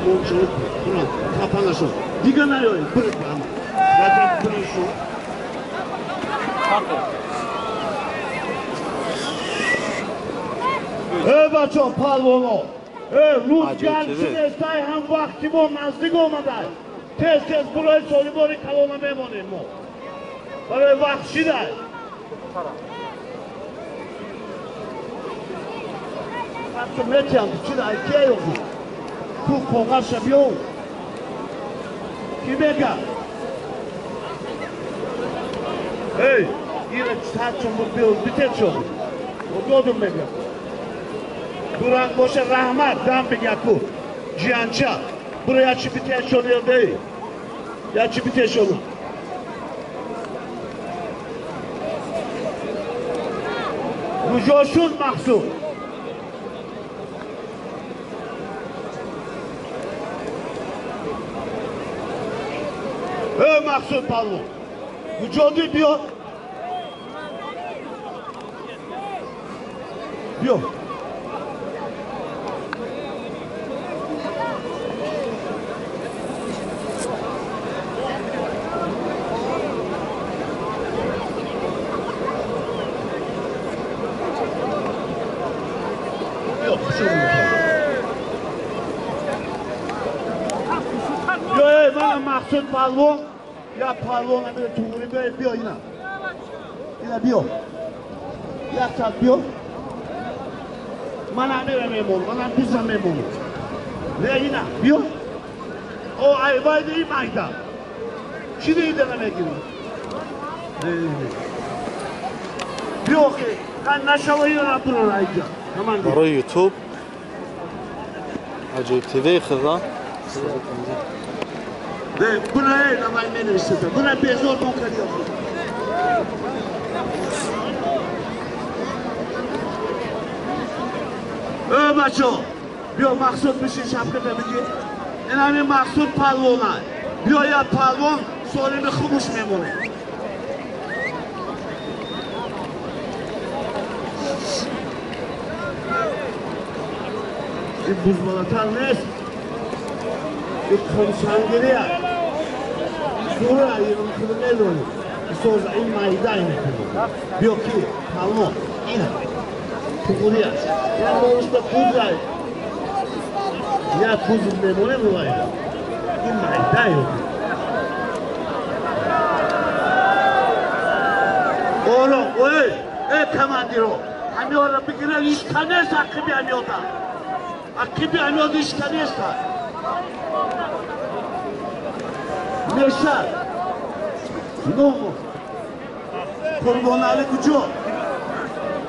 몸처럼 그런 타판에서 네가 나요 그렇게 하면 나도 그랬어. بچه پالوانو روز گرچه نستای هم وقتی ما نزدیک آمده تز برای سالی باری کلانه میمانیم ما برای وقت شده بچه میتیم چی داری که یوکی تو پاقش بیو کی بگه ای اینه چون بود بیو بیته چون و دادم بگه durang boşa rahmat dam bigaku jiancha buraya çi biteş oluyor değil ya çi biteş olur rujoşun mahsur mahsur palvo rujodu biyo biyo محسود پالوان یا پالوان امیر توری بیا اینا بیا یک ساعت بیا من امیر میمون من بیزم میمون نه اینا بیا او ایوای دی مایدا چی دیده نمیگیری بیا که کن نشوی را برو رایجا برای یوتیوب عجیب تیوی خدا buna ne zaman menüsü buna bezor bakıyor. Maço, bir maksud bir şey şapkada mı ki? İnanın maksud palvona. Bir ya palvon sonra bir kumuş memuru. Bir buzmalatan ne? Bir konuşan geliyor. Sonra yılın ne olur? Sonra in maida yine diyor ki tamam yine kuruya yani işte kuzla ya kuzun ne böyle mi var ya in maida yok oğlum oy komandiro hani orada bir kere iş tanesi akıbı anıyorda akıbı anıyorda iş tanesi Meşar, Nuhu, Kurbanali Kucu,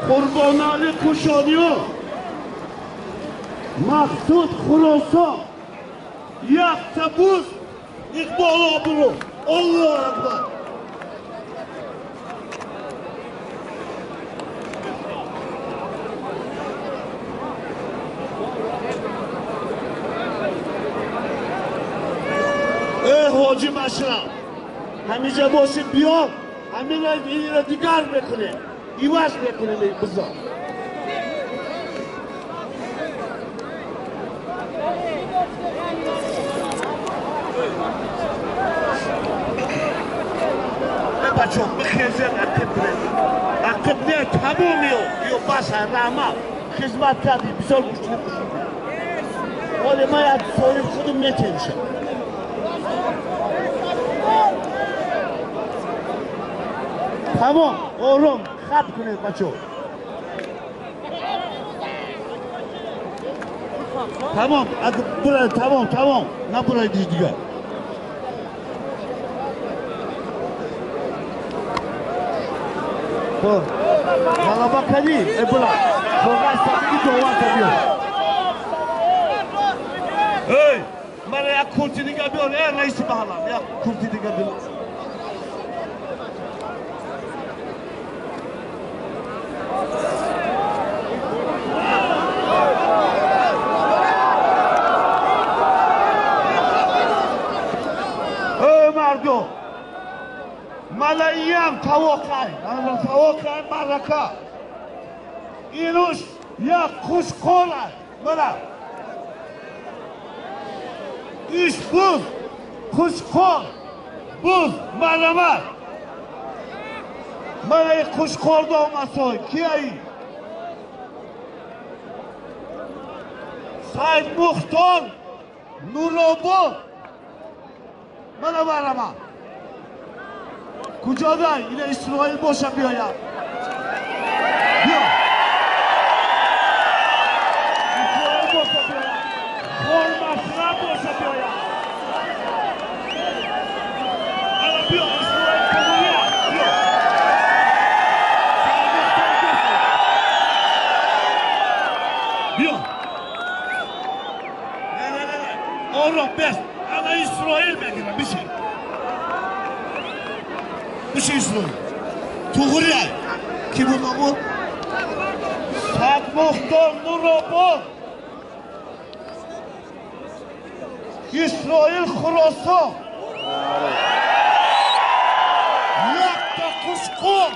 Kurbanali Kuşanıyor, Maksud Kurosan, Yakta Buz, İkbal Aburu, Allah Akbar. Hacı Maşra, hamize boşu biyor, hamile bir digar bekle, İvaş bekle kızım. Ne bacım, bir kızın akıp ne tamam yok basa rama, hizmet tabi, bir sol güçlü. Öyle mayat soyup kudum ne tenişe. Tamam oğlum kap günü kaçıyor. Tamam buraya tamam ne buraya diyeceğim. Bu bana bak hadi bula bu gazeteki doğan tabiyor. Hey bana ya kurtini gabiyor ya neyse bahalam ya kurtini gabiyor. Mardo, Malayam tavukay, tavukay maraka. İnuş ya kuş kolay, bana. iş buz, kuşkol, buz, marama. Bana kuşkol da olmasa ki ay. Said Muhtar, Nurobo, bana marama. Kucada yine İsrail boşamıyor ya. Yok. İsrail boşamıyor ya. Formasına boşamıyor ya. Alabiliyor İsrail konuyu. Yok. Yok. Ne. Avrupa best. Ama İsrail bekliyor bir şey. Bir şey İsrail. Tuğrul. Kim bu? Said Muhtar Nurobo. İsrail Khurasan. Yakta kuşkol.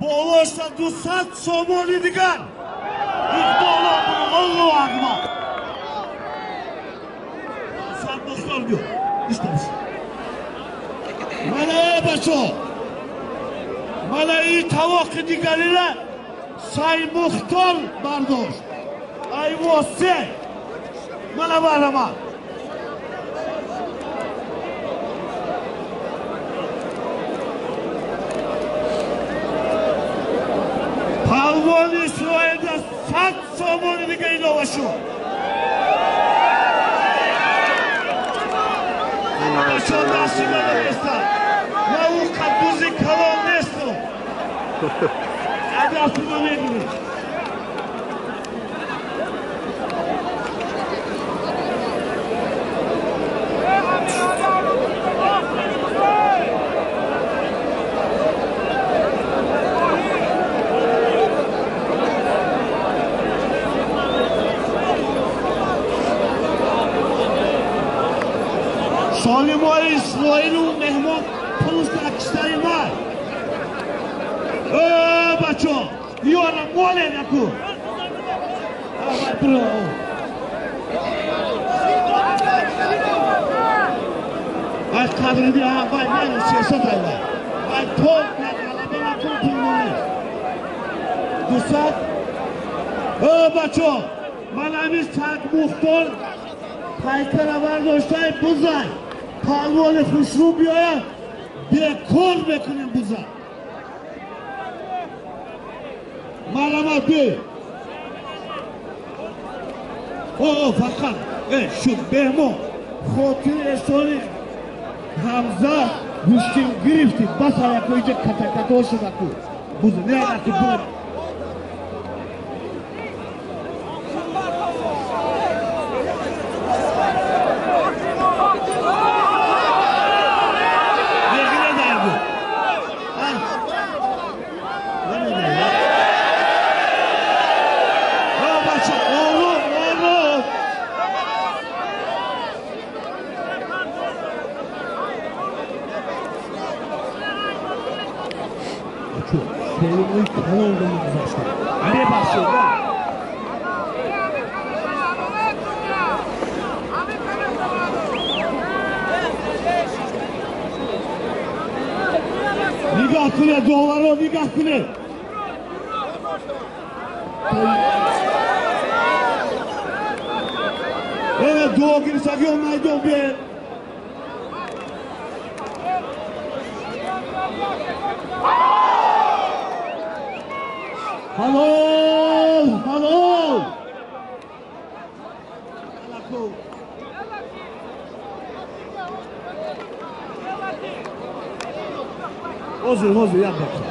Boğulursa 200 somoni digan. İqdolar bunu Allahu akbar. Said Muhtar diyor. İstemiş. Mana bacho. Mana iyi tavok digarine Said Muhtar bardosh. Ay vose. Mana barama. Palvon İsrail'de 100 somoni diga ilova shu. Bacho dashima nesta. Na u qabuzi kalon nesto. Adasını verin. Salimay İsrail'in mehman pulustaki var. Bacho, yora mole naku. Ay bro. Ay kadri diye bay ne siyasat aylar. Ay top ne alabana kurtulmuş. Dusat. Bacho, manamiz Said Muhtar paykara bardoshtay buzay. Palvon Xushru biya bekor bekunیم buzay. Marama bir. O fakat şu Behmo Khotir Esoni Hamza Gustin Grifti basaya koyacak kata olsun aku. Buzu ne yaptı bu? Senin kan olduğunu başlıyor. Ne başlıyor da? Nigah kule doları nigah kule. Evet doğu girse görmeydi bir. Halal! Halal! Hozur yap bakayım.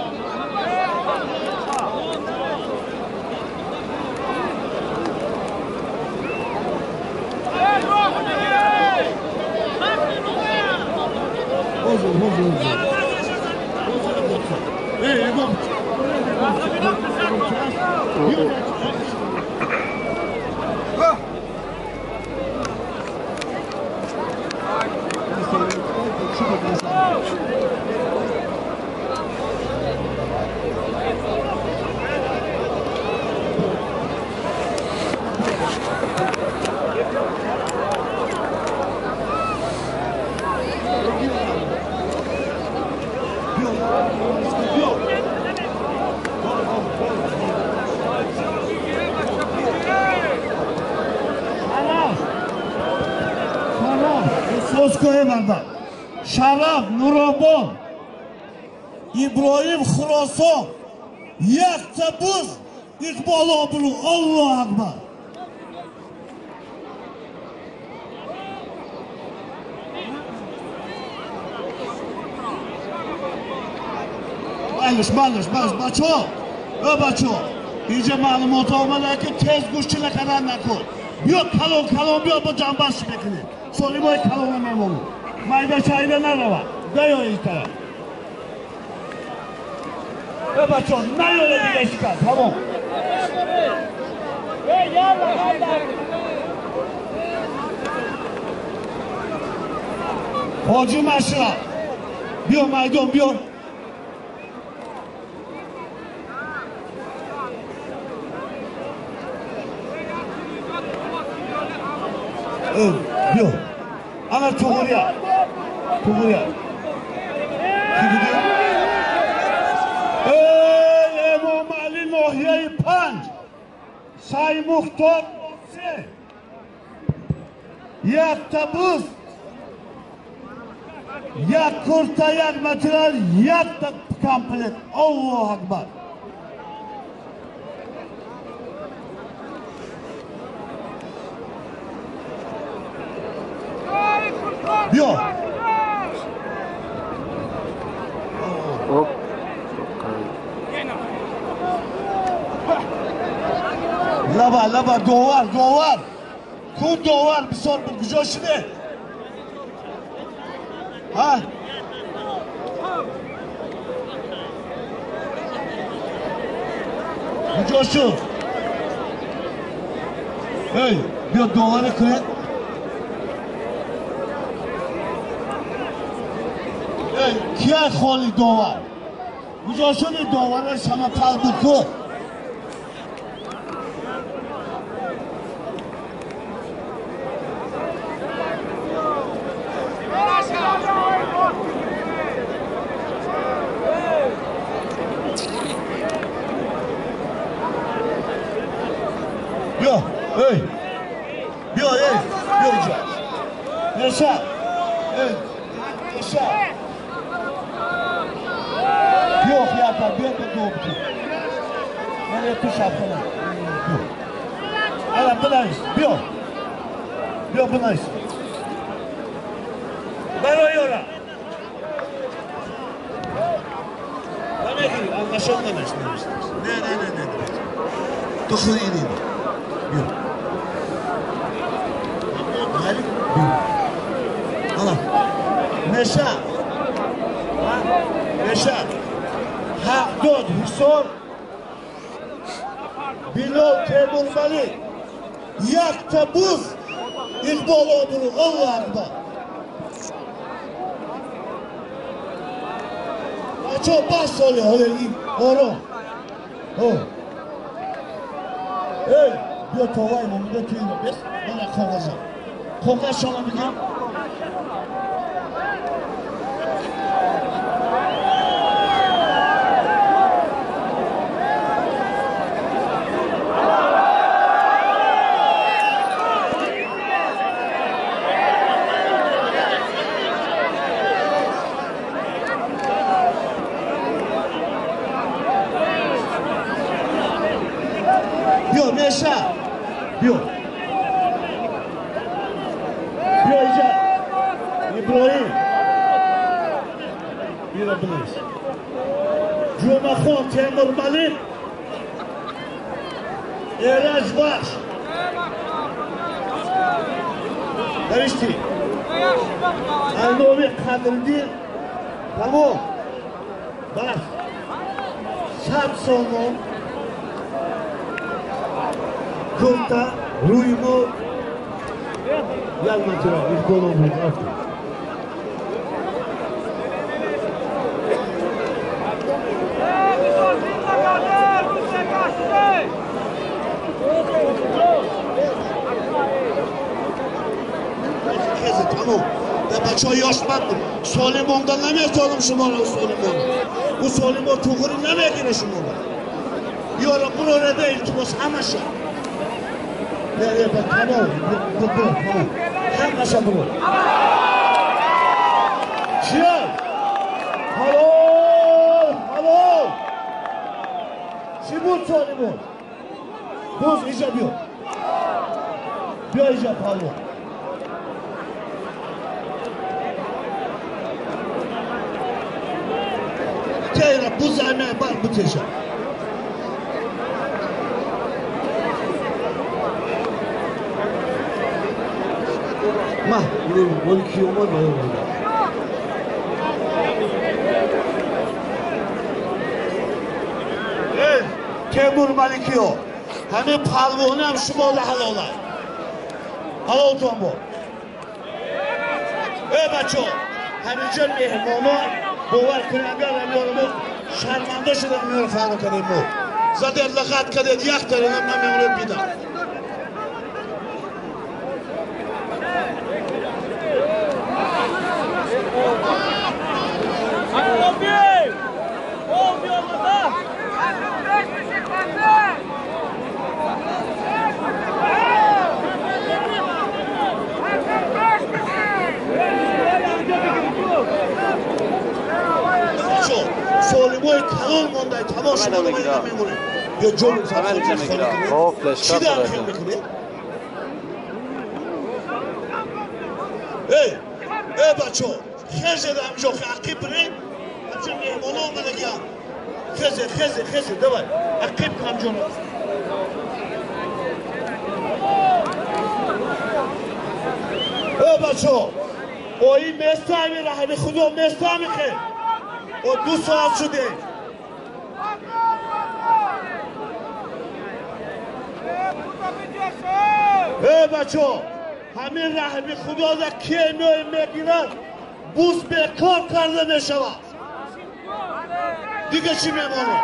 Hozur. Yapalım. Yok. Soskoye banda. Şaraf, Nurobon, İbrahim Khurason, Yaktabuz, İkbal Obru, Allahu Akbar. Malış, baço. İyice malumat olmalı ki tez kuşçuyla kadar nakul. Yok kalon yok bu canbaş şibekini. Soru boy kalona memolu. Mayda çayda ne var? Dayo işte. Baço, ne öyle bir geçikar, tamam. Hocu maşra. Biyo maydon, biyo. Yok. Ana Tuğurya. Kim gidiyor? Emam Ali Nohye-i Panc. Say Muhtar. Yak tabuz. Yak kurta, yak material, yak da komplet. Allahu Akbar. Yok. Hop. Laba, dovar. Kun dovar, bir sor bu güzel şimdi. Ha? Güzel şu. Hey, bir doları kırın. Kia kholi dovar. Guzashoni dovar shama talbuku. Yo, hey. Yaşa. Hey. Yaşa. Yok ya da ben de doğdum. Ben de tuş yaptım. Ala bunayız. Yok bunayız. Ben oyora. Bana ki anlaşılmamış demiştiniz. Ne. Tıkır ineyim. Yok. Halik. Ala. Neşa. Hakdod, Hüson, Bilal Temurmali, Yaktabuz, İkbal Obru, Allah Akbar. Çok baş soruyor, oru. Hey, bir tovay mı, bir de tüyünü biz, bana kovacağım. Kovaş olabilir. Yok Neşa. Yok İbrahim. Bir abimiz. Cumaxon Temurmali. Eraj Baş. Derişti. Alnovi Kadırdi. Tamam. Bak. Samson'un Kurta, Ruymu, Yalmatıra, İlkolomuz, Aftur. Tamam. Ben başa yaşmadım. سلیمان'dan نمیتونم شما رو سلیمان او سلیمان توخوری نمیگیره شما رو یارا برو رده التماس همشه نه با تمام همشه برو چیه؟ حلال چی بود سلیمان؟ باز ایجا بیا ایجا پهلوان Kayra bu zahme var bu teşe. Mah, bu 12 olmaz mı? Temur Malikiyo. Hani palvonu hem şu bolla halola. Halal tombo. Bacho. Hani can mehmonu باور کنید اگر میارم شرمنده شدم میارم فهم کنیم مو زده لغت کدید یک دارم نمیمونه بیدم سولیموی کلون مونده تمام شما رو میمونه یا جون چی در خیل میکنی؟ ای بچه خیزه در همجا عقیب بریم همچون میهمانه آمده گیم خیزه دوای عقیب که همجا ای بچه او این مستعمی رحمی خدا مستعمی خیل و 2 ساعت شده بچه همین رحمی خدا در که نوی میگیرن بوس به کار کرده میشود دیگه چی میمانه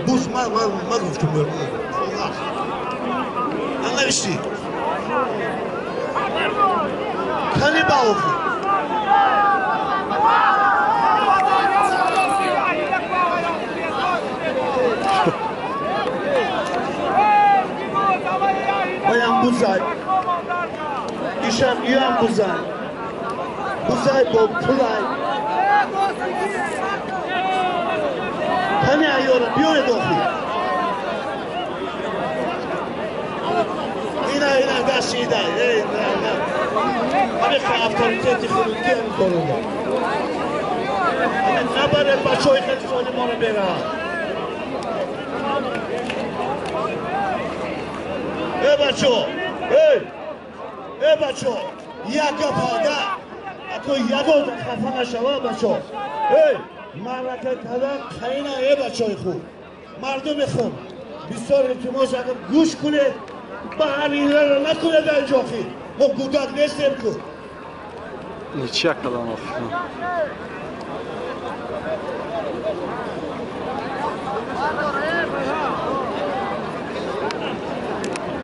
بوس من گفتم برمون ننوشتی کنی باوخی بایم بوزای ایشم ایام بوزای با پولای کنی ایارم بیاره داخل اینا دست ایده همه افطاریتیتی خودی هم کنونده همه نبره بچه های خیلی سالی ما رو بیره ای بچه یک پاده اتو یگو خفه نشوه بچه مرکه کده خیینه ای بچه های خوب مردم خوب بسیار التماس اگر گوش کنه با همیله رو نکنه در اینجا خیلی ما گودک نیستیم که Nechia aquela nossa.